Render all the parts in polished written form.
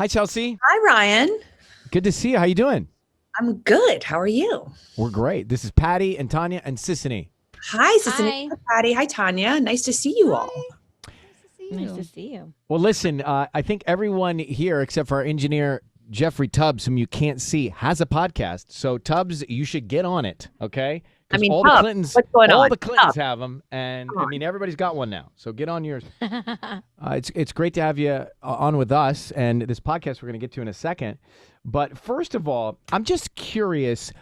Hi, Chelsea. Hi, Ryan. Good to see you. How you doing? I'm good. How are you? We're great. This is Patty and Tanya and Sissany. Hi, Sissany. Hi. Hi, Patty. Hi, Tanya. Nice to see you all. Nice to see you. Well, listen, I think everyone here except for our engineer, Jeffrey Tubbs, whom you can't see, has a podcast. So, Tubbs, you should get on it, okay? I mean, all Tubbs, the Clintons, what's going all on? the Clintons Tubbs. have them, and Come I on. mean, everybody's got one now. So get on yours. It's great to have you on with us, and this podcast we're going to get to in a second. But first of all, I'm just curious.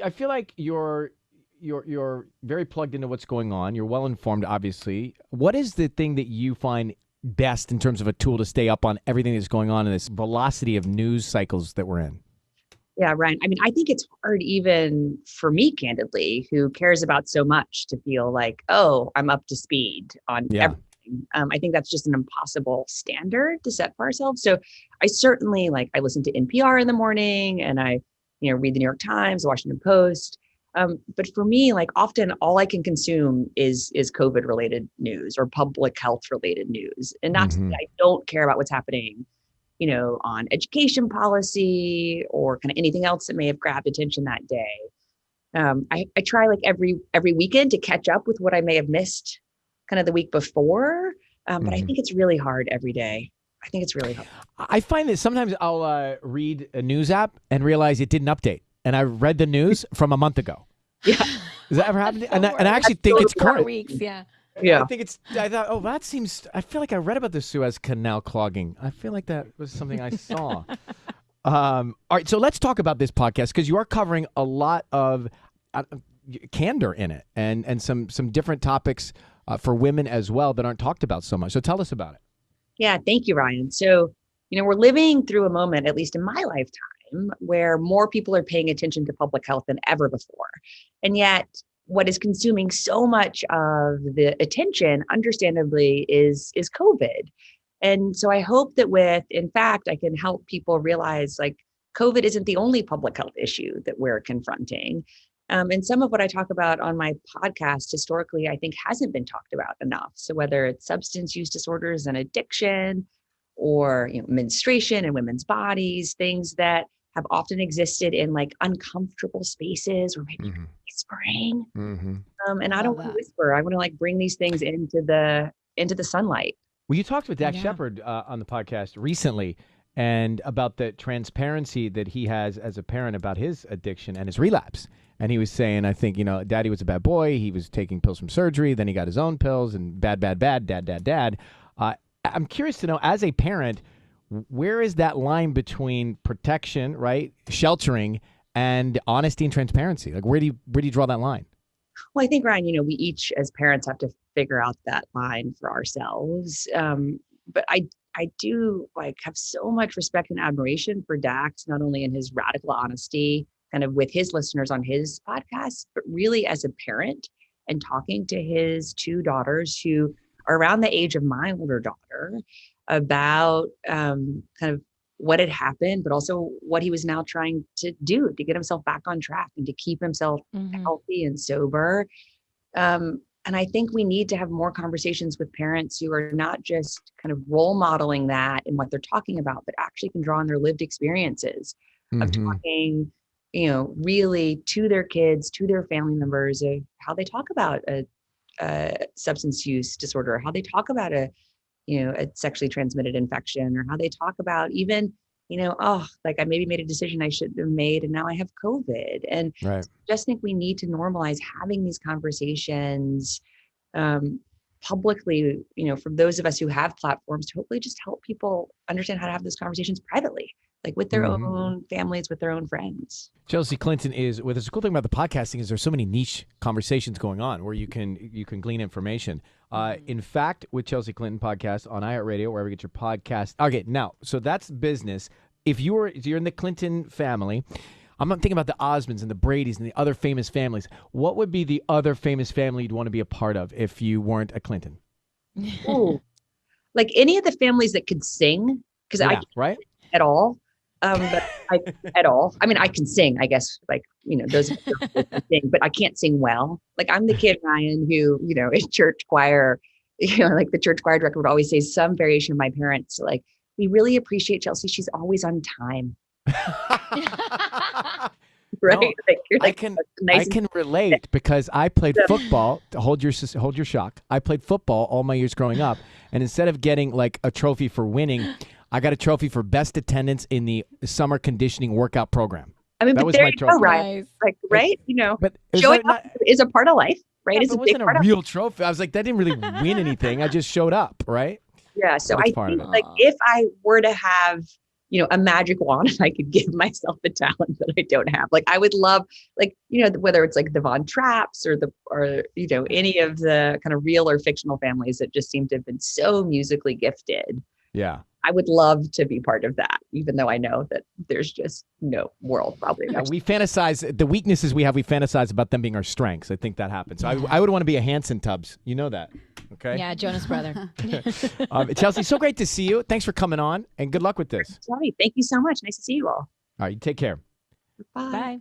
I feel like you're very plugged into what's going on. You're well informed, obviously. What is the thing that you find best in terms of a tool to stay up on everything that's going on in this velocity of news cycles that we're in? Yeah, Ryan. I mean, I think it's hard even for me, candidly, who cares about so much to feel like, oh, I'm up to speed on everything. I think that's just an impossible standard to set for ourselves. So I certainly I listen to NPR in the morning and I, read the New York Times, Washington Post. But for me, often all I can consume is COVID related news or public health related news. And not to say I don't care about what's happening, on education policy or kind of anything else that may have grabbed attention that day. I try every weekend to catch up with what I may have missed kind of the week before. But I think it's really hard every day. I think it's really hard. I find that sometimes I'll read a news app and realize it didn't update. And I read the news from a month ago. Yeah. Does that ever happen? And I actually think it's current. Weeks, yeah. Yeah. I thought, oh, that seems, I feel like I read about the Suez Canal clogging. I feel like that was something I saw. All right, so let's talk about this podcast because you are covering a lot of candor in it and some different topics for women as well that aren't talked about so much. So tell us about it. Yeah, thank you, Ryan. So, we're living through a moment, at least in my lifetime, where more people are paying attention to public health than ever before. And yet, what is consuming so much of the attention, understandably, is COVID. And so I hope that in fact, I can help people realize COVID isn't the only public health issue that we're confronting. And some of what I talk about on my podcast historically, I think hasn't been talked about enough. So whether it's substance use disorders and addiction or menstruation and women's bodies, things that have often existed in uncomfortable spaces or maybe whispering. And I don't want to whisper. I want to bring these things into the sunlight. Well, you talked with Dax Shepard on the podcast recently and about the transparency that he has as a parent about his addiction and his relapse. And he was saying, I think, daddy was a bad boy. He was taking pills from surgery. Then he got his own pills and bad, dad. I'm curious to know, as a parent, where is that line between protection, right, sheltering, and honesty and transparency? Where do you draw that line? Well, I think, Ryan, we each as parents have to figure out that line for ourselves. But I do have so much respect and admiration for Dax, not only in his radical honesty, kind of with his listeners on his podcast, but really as a parent and talking to his two daughters who are around the age of my older daughter about kind of what had happened, but also what he was now trying to do to get himself back on track and to keep himself healthy and sober. And I think we need to have more conversations with parents who are not just kind of role modeling that and what they're talking about, but actually can draw on their lived experiences of talking, really to their kids, to their family members of how they talk about a substance use disorder, how they talk about a sexually transmitted infection, or how they talk about even, I maybe made a decision I shouldn't have made and now I have COVID. And right. Just think we need to normalize having these conversations publicly, for those of us who have platforms to hopefully just help people understand how to have those conversations privately, with their own families, with their own friends. Chelsea Clinton is with us. The cool thing about the podcasting is there's so many niche conversations going on where you can glean information. In fact, with Chelsea Clinton podcast on iHeartRadio, wherever you get your podcast. Okay, now, so that's business. If you're in the Clinton family, I'm thinking about the Osmonds and the Bradys and the other famous families. What would be the other famous family you'd want to be a part of if you weren't a Clinton? Ooh, any of the families that could sing, because I right at all. But at all. I mean, I can sing, I guess, those can sing, but I can't sing well. I'm the kid, Ryan, who, in church choir, the church choir director would always say some variation of my parents, we really appreciate Chelsea. She's always on time. Right? No, You're I can relate because I played football. Hold your shock. I played football all my years growing up, and instead of getting like a trophy for winning, I got a trophy for best attendance in the summer conditioning workout program. I mean, that but was there my you trophy. go, Ryan. Like, right? But showing up is a part of life, right? Yeah, It's but a it big wasn't part a of real trophy. I was like, that didn't really win anything. I just showed up, right? Yeah. So That's I part of think it. like if I were to have, a magic wand and I could give myself a talent that I don't have, like I would love, like, whether it's like the Von Trapps or any of the kind of real or fictional families that just seem to have been so musically gifted. Yeah. I would love to be part of that, even though I know that there's just no world probably. Yeah, we fantasize the weaknesses we have. We fantasize about them being our strengths. I think that happens. So I would want to be a Hanson Tubbs. You know that, okay? Yeah, Jonas brother. Chelsea, so great to see you. Thanks for coming on, and good luck with this. Thank you so much. Nice to see you all. All right, you take care. Bye. Bye.